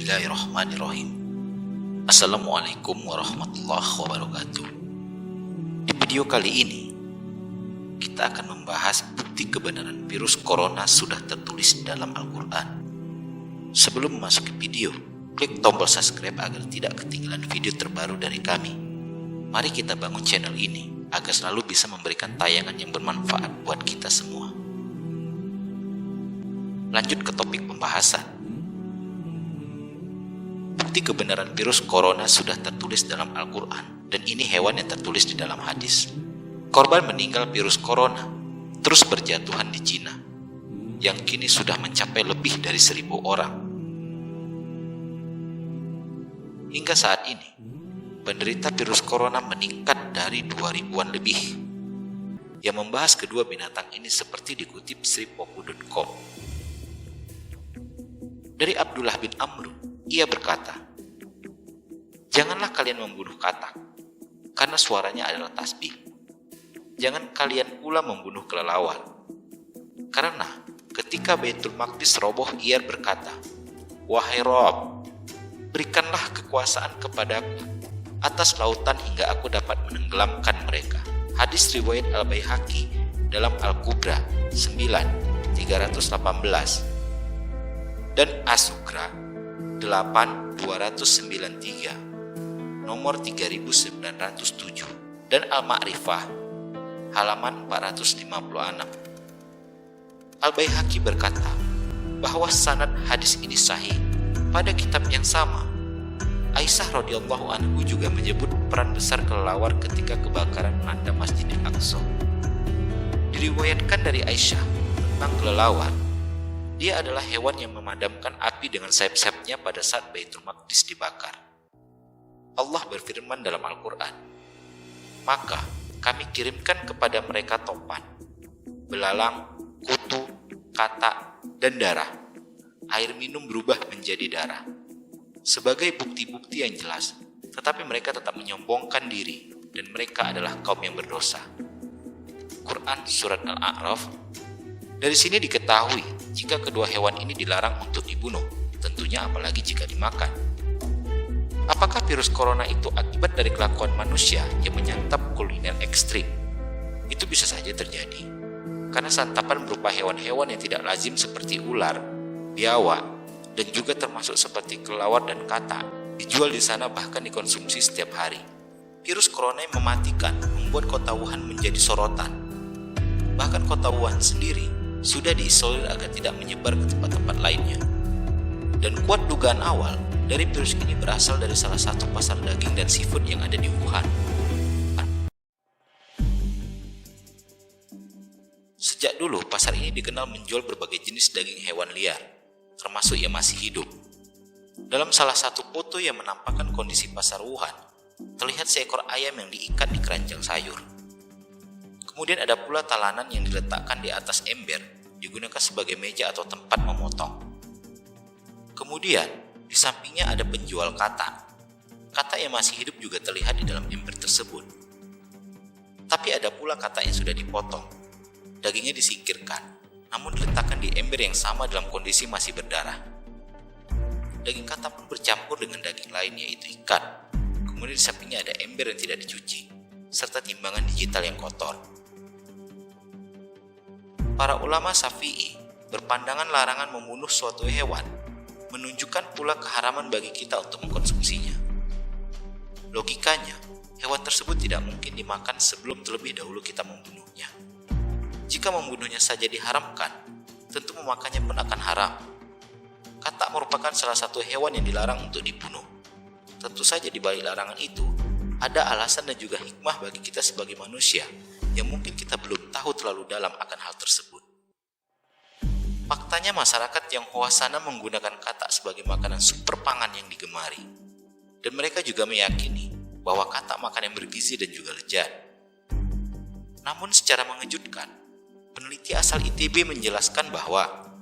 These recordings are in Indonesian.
Bismillahirrahmanirrahim. Assalamualaikum warahmatullahi wabarakatuh. Di video kali ini kita akan membahas bukti kebenaran virus corona sudah tertulis dalam Al-Quran. Sebelum memasuki video, klik tombol subscribe agar tidak ketinggalan video terbaru dari kami. Mari kita bangun channel ini agar selalu bisa memberikan tayangan yang bermanfaat buat kita semua. Lanjut ke topik pembahasan. Bukti kebenaran virus corona sudah tertulis dalam Al-Quran, dan ini hewan yang tertulis di dalam hadis. Korban meninggal virus corona terus berjatuhan di Cina, yang kini sudah mencapai lebih dari 1.000 orang. Hingga saat ini, penderita virus corona meningkat dari 2.000-an lebih. Yang membahas kedua binatang ini seperti dikutip sripoku.com. Dari Abdullah bin Amr, ia berkata, "Janganlah kalian membunuh katak, karena suaranya adalah tasbih. Jangan kalian pula membunuh kelelawar, karena ketika Baitul Maqdis roboh ia berkata, 'Wahai Rob, berikanlah kekuasaan kepadaku atas lautan hingga aku dapat menenggelamkan mereka.'" Hadis riwayat Al-Baihaqi dalam Al-Kubra 9.318 dan As-Sugra 8.293 nomor 3907 dan Al-Ma'rifah halaman 456. Al-Baihaqi berkata bahwa sanad hadis ini sahih. Pada kitab yang sama, Aisyah radhiyallahu anhu juga menyebut peran besar kelelawar ketika kebakaran melanda Masjidil Aqsa. Diriwayatkan dari Aisyah tentang kelelawar, dia adalah hewan yang memadamkan api dengan sayap-sayapnya pada saat Baitul Maqdis dibakar. Allah berfirman dalam Al-Quran, "Maka kami kirimkan kepada mereka topan, belalang, kutu, katak, dan darah. Air minum berubah menjadi darah. Sebagai bukti-bukti yang jelas, tetapi mereka tetap menyombongkan diri, dan mereka adalah kaum yang berdosa." Quran Surat Al-A'raf. Dari sini diketahui jika kedua hewan ini dilarang untuk dibunuh, tentunya apalagi jika dimakan. Apakah virus corona itu akibat dari kelakuan manusia yang menyantap kuliner ekstrim? Itu bisa saja terjadi, karena santapan berupa hewan-hewan yang tidak lazim seperti ular, biawak, dan juga termasuk seperti kelelawar dan katak, dijual di sana bahkan dikonsumsi setiap hari. Virus corona yang mematikan membuat kota Wuhan menjadi sorotan. Bahkan kota Wuhan sendiri sudah diisolir agar tidak menyebar ke tempat-tempat lainnya. Dan kuat dugaan awal dari virus ini berasal dari salah satu pasar daging dan seafood yang ada di Wuhan. Sejak dulu pasar ini dikenal menjual berbagai jenis daging hewan liar, termasuk yang masih hidup. Dalam salah satu foto yang menampakkan kondisi pasar Wuhan, terlihat seekor ayam yang diikat di keranjang sayur. Kemudian ada pula talanan yang diletakkan di atas ember, digunakan sebagai meja atau tempat memotong. Kemudian, di sampingnya ada penjual katak. Katak yang masih hidup juga terlihat di dalam ember tersebut. Tapi ada pula katak yang sudah dipotong. Dagingnya disingkirkan, namun diletakkan di ember yang sama dalam kondisi masih berdarah. Daging katak pun bercampur dengan daging lain, yaitu ikan. Kemudian di sampingnya ada ember yang tidak dicuci, serta timbangan digital yang kotor. Para ulama Syafi'i berpandangan larangan membunuh suatu hewan menunjukkan pula keharaman bagi kita untuk mengkonsumsinya. Logikanya, hewan tersebut tidak mungkin dimakan sebelum terlebih dahulu kita membunuhnya. Jika membunuhnya saja diharamkan, tentu memakannya pun akan haram. Katak merupakan salah satu hewan yang dilarang untuk dibunuh. Tentu saja di balik larangan itu, ada alasan dan juga hikmah bagi kita sebagai manusia yang mungkin kita belum tahu terlalu dalam akan hal tersebut. Faktanya masyarakat yang sana menggunakan katak sebagai makanan super pangan yang digemari. Dan mereka juga meyakini bahwa katak makan yang bergizi dan juga lezat. Namun secara mengejutkan, peneliti asal ITB menjelaskan bahwa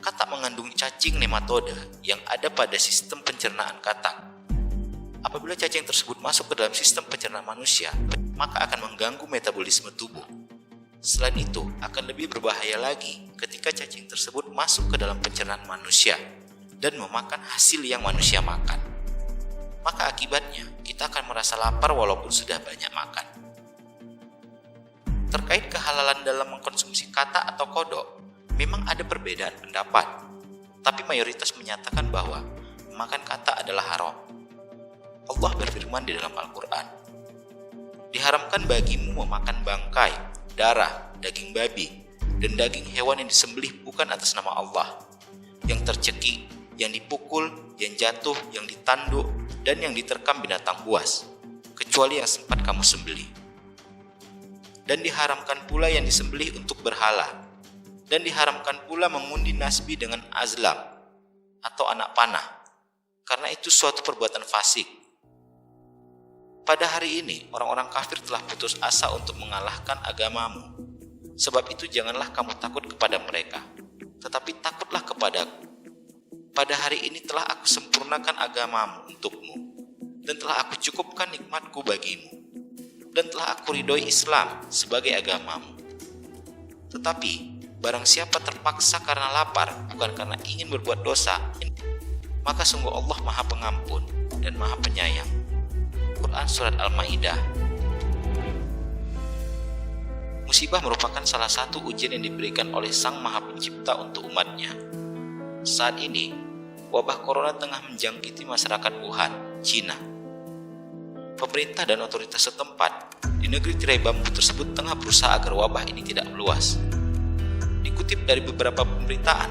katak mengandung cacing nematoda yang ada pada sistem pencernaan katak. Apabila cacing tersebut masuk ke dalam sistem pencernaan manusia, maka akan mengganggu metabolisme tubuh. Selain itu, akan lebih berbahaya lagi ketika cacing tersebut masuk ke dalam pencernaan manusia, dan memakan hasil yang manusia makan. Maka akibatnya kita akan merasa lapar walaupun sudah banyak makan. Terkait kehalalan dalam mengkonsumsi kata atau kodok, memang ada perbedaan pendapat, tapi mayoritas menyatakan bahwa memakan kata adalah haram. Allah berfirman di dalam Al-Quran, "Diharamkan bagimu memakan bangkai, darah, daging babi, dan daging hewan yang disembelih bukan atas nama Allah, yang tercekik, yang dipukul, yang jatuh, yang ditanduk, dan yang diterkam binatang buas, kecuali yang sempat kamu sembelih. Dan diharamkan pula yang disembelih untuk berhala, dan diharamkan pula mengundi nasbi dengan azlam atau anak panah, karena itu suatu perbuatan fasik. Pada hari ini, orang-orang kafir telah putus asa untuk mengalahkan agamamu. Sebab itu janganlah kamu takut kepada mereka, tetapi takutlah kepadaku. Pada hari ini telah aku sempurnakan agamamu untukmu, dan telah aku cukupkan nikmatku bagimu, dan telah aku ridhoi Islam sebagai agamamu. Tetapi, barang siapa terpaksa karena lapar, bukan karena ingin berbuat dosa, maka sungguh Allah Maha Pengampun dan Maha Penyayang." Quran Surat Al-Ma'idah. Musibah merupakan salah satu ujian yang diberikan oleh Sang Maha Pencipta untuk umatnya. Saat ini, wabah corona tengah menjangkiti masyarakat Wuhan, Cina. Pemerintah dan otoritas setempat di negeri tirai bambu tersebut tengah berusaha agar wabah ini tidak meluas. Dikutip dari beberapa pemberitaan,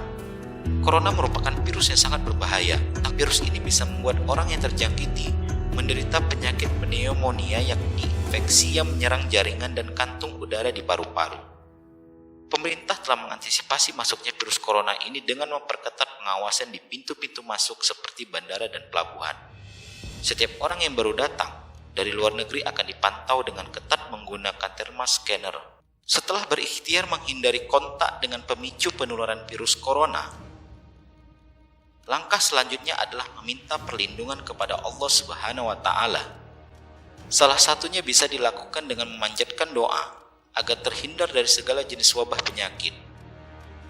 corona merupakan virus yang sangat berbahaya. Virus ini bisa membuat orang yang terjangkiti menderita penyakit pneumonia, yakni infeksi yang menyerang jaringan dan kantung udara di paru-paru. Pemerintah telah mengantisipasi masuknya virus corona ini dengan memperketat pengawasan di pintu-pintu masuk seperti bandara dan pelabuhan. Setiap orang yang baru datang dari luar negeri akan dipantau dengan ketat menggunakan thermal scanner. Setelah berikhtiar menghindari kontak dengan pemicu penularan virus corona, langkah selanjutnya adalah meminta perlindungan kepada Allah Subhanahu wa Ta'ala. Salah satunya bisa dilakukan dengan memanjatkan doa agar terhindar dari segala jenis wabah penyakit.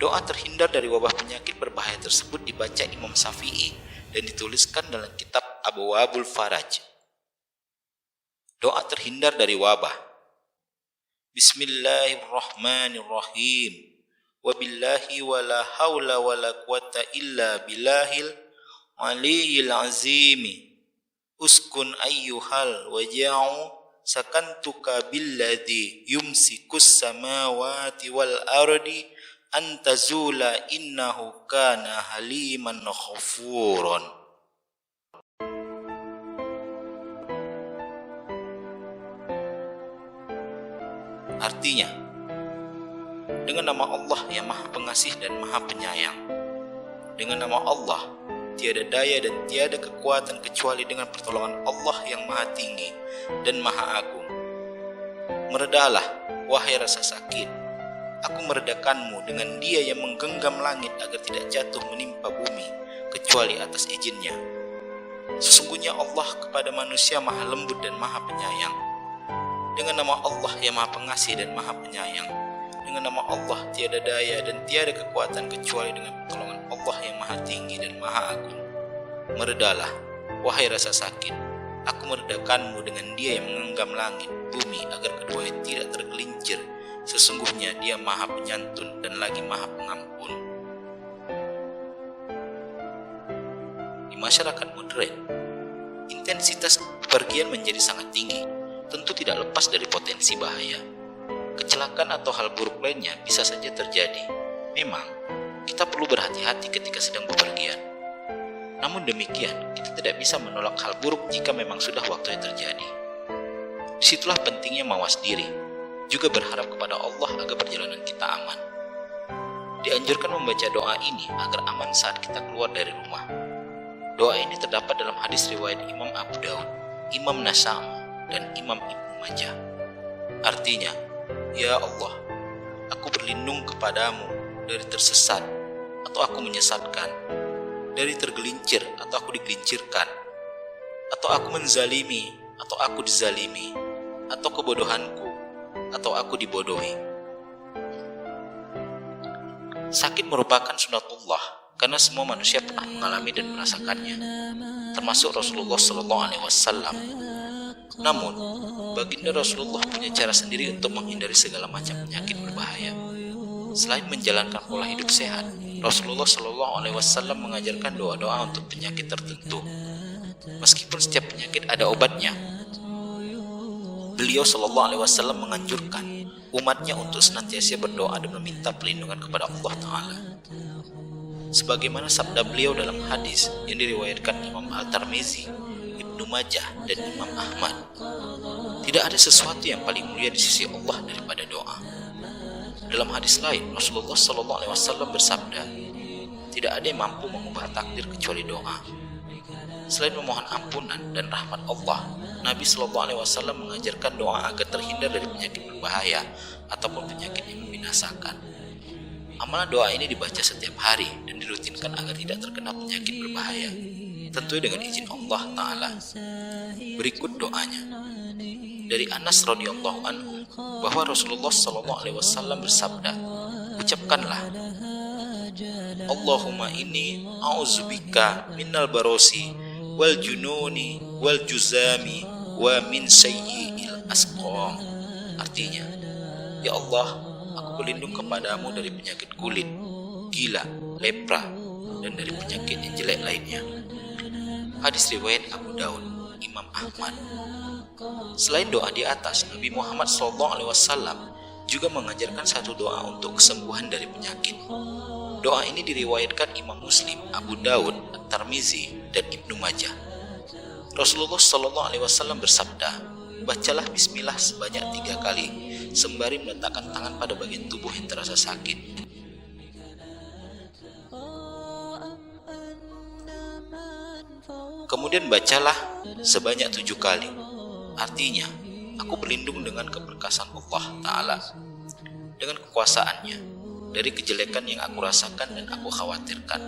Doa terhindar dari wabah penyakit berbahaya tersebut dibaca Imam Syafi'i dan dituliskan dalam kitab Abwabul Faraj. Doa terhindar dari wabah. Bismillahirrahmanirrahim. Wabillahi wala hawla wala quwata illa billahil aliyil azimi. Uskun ayyuhal waja'u sakantuka billadhi yumsikus samawati wal ardi antazula innahu kana haliman ghafuron. Artinya, dengan nama Allah yang Maha Pengasih dan Maha Penyayang. Dengan nama Allah, tiada daya dan tiada kekuatan kecuali dengan pertolongan Allah yang Maha Tinggi dan Maha Agung. Meredalah, wahai rasa sakit. Aku meredakanmu dengan Dia yang menggenggam langit agar tidak jatuh menimpa bumi, kecuali atas izinnya. Sesungguhnya Allah kepada manusia Maha Lembut dan Maha Penyayang. Dengan nama Allah yang Maha Pengasih dan Maha Penyayang. Dengan nama Allah tiada daya dan tiada kekuatan kecuali dengan pertolongan Allah yang Maha Tinggi dan Maha Agung. Meredalah, wahai rasa sakit. Aku meredakanmu dengan Dia yang menggenggam langit, bumi agar keduanya tidak tergelincir. Sesungguhnya Dia Maha Penyantun dan lagi Maha Pengampun. Di masyarakat modern, intensitas bepergian menjadi sangat tinggi, tentu tidak lepas dari potensi bahaya. Kecelakaan atau hal buruk lainnya bisa saja terjadi. Memang, kita perlu berhati-hati ketika sedang bepergian. Namun demikian, kita tidak bisa menolak hal buruk jika memang sudah waktunya terjadi. Disitulah pentingnya mawas diri, juga berharap kepada Allah agar perjalanan kita aman. Dianjurkan membaca doa ini agar aman saat kita keluar dari rumah. Doa ini terdapat dalam hadis riwayat Imam Abu Daud, Imam Nasai, dan Imam Ibnu Majah. Artinya, Ya Allah, aku berlindung kepadamu dari tersesat atau aku menyesatkan, dari tergelincir atau aku digelincirkan, atau aku menzalimi atau aku dizalimi, atau kebodohanku atau aku dibodohi. Sakit merupakan sunatullah karena semua manusia pernah mengalami dan merasakannya, termasuk Rasulullah SAW. Namun, baginda Rasulullah punya cara sendiri untuk menghindari segala macam penyakit berbahaya. Selain menjalankan pola hidup sehat, Rasulullah SAW mengajarkan doa-doa untuk penyakit tertentu. Meskipun setiap penyakit ada obatnya, beliau SAW menganjurkan umatnya untuk senantiasa berdoa dan meminta perlindungan kepada Allah Ta'ala. Sebagaimana sabda beliau dalam hadis yang diriwayatkan Imam Al-Tirmizi, Ibnu Majah, dan Imam Ahmad, tidak ada sesuatu yang paling mulia di sisi Allah daripada doa. Dalam hadis lain, Rasulullah SAW bersabda, tidak ada yang mampu mengubah takdir kecuali doa. Selain memohon ampunan dan rahmat Allah, Nabi SAW mengajarkan doa agar terhindar dari penyakit berbahaya ataupun penyakit yang membinasakan. Amalan doa ini dibaca setiap hari dan dirutinkan agar tidak terkena penyakit berbahaya, tentu dengan izin Allah Ta'ala. Berikut doanya. Dari Anas radhiyallahu anhu bahwa Rasulullah SAW bersabda, ucapkanlah, Allahumma inni a'udzubika minal barosi wal jununi wal juzami wa min sayyi'il asqam. Artinya, ya Allah, aku berlindung kepadamu dari penyakit kulit, gila, lepra, dan dari penyakit yang jelek lainnya. Hadis riwayat Abu Daud, Imam Ahmad. Selain doa di atas, Nabi Muhammad SAW juga mengajarkan satu doa untuk kesembuhan dari penyakit. Doa ini diriwayatkan Imam Muslim, Abu Daud, At-Tirmizi, dan Ibnu Majah. Rasulullah SAW bersabda, bacalah bismillah sebanyak 3 kali sembari meletakkan tangan pada bagian tubuh yang terasa sakit. Kemudian bacalah sebanyak 7 kali. Artinya, aku berlindung dengan keberkasan Allah Ta'ala, dengan kekuasaannya, dari kejelekan yang aku rasakan dan aku khawatirkan.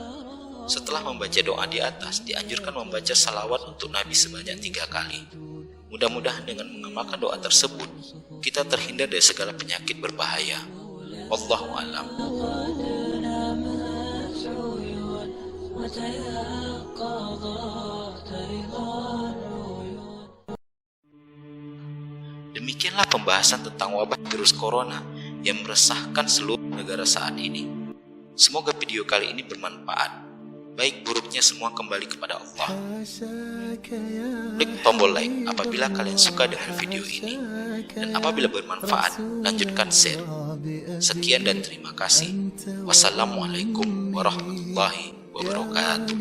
Setelah membaca doa di atas, dianjurkan membaca salawat untuk Nabi sebanyak 3 kali. Mudah-mudahan dengan mengamalkan doa tersebut, kita terhindar dari segala penyakit berbahaya. Wallahu a'lam. Demikianlah pembahasan tentang wabah virus corona yang meresahkan seluruh negara saat ini. Semoga video kali ini bermanfaat. Baik buruknya semua kembali kepada Allah. Klik tombol like apabila kalian suka dengan video ini, dan apabila bermanfaat, lanjutkan share. Sekian dan terima kasih. Wassalamualaikum warahmatullahi wabarakatuh.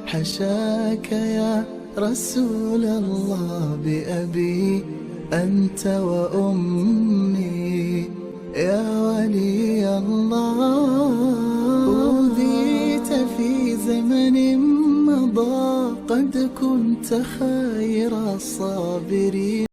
حشاك يا رسول الله بأبي أنت وأمي يا ولي الله أوذيت في زمن مضى قد كنت خير الصابرين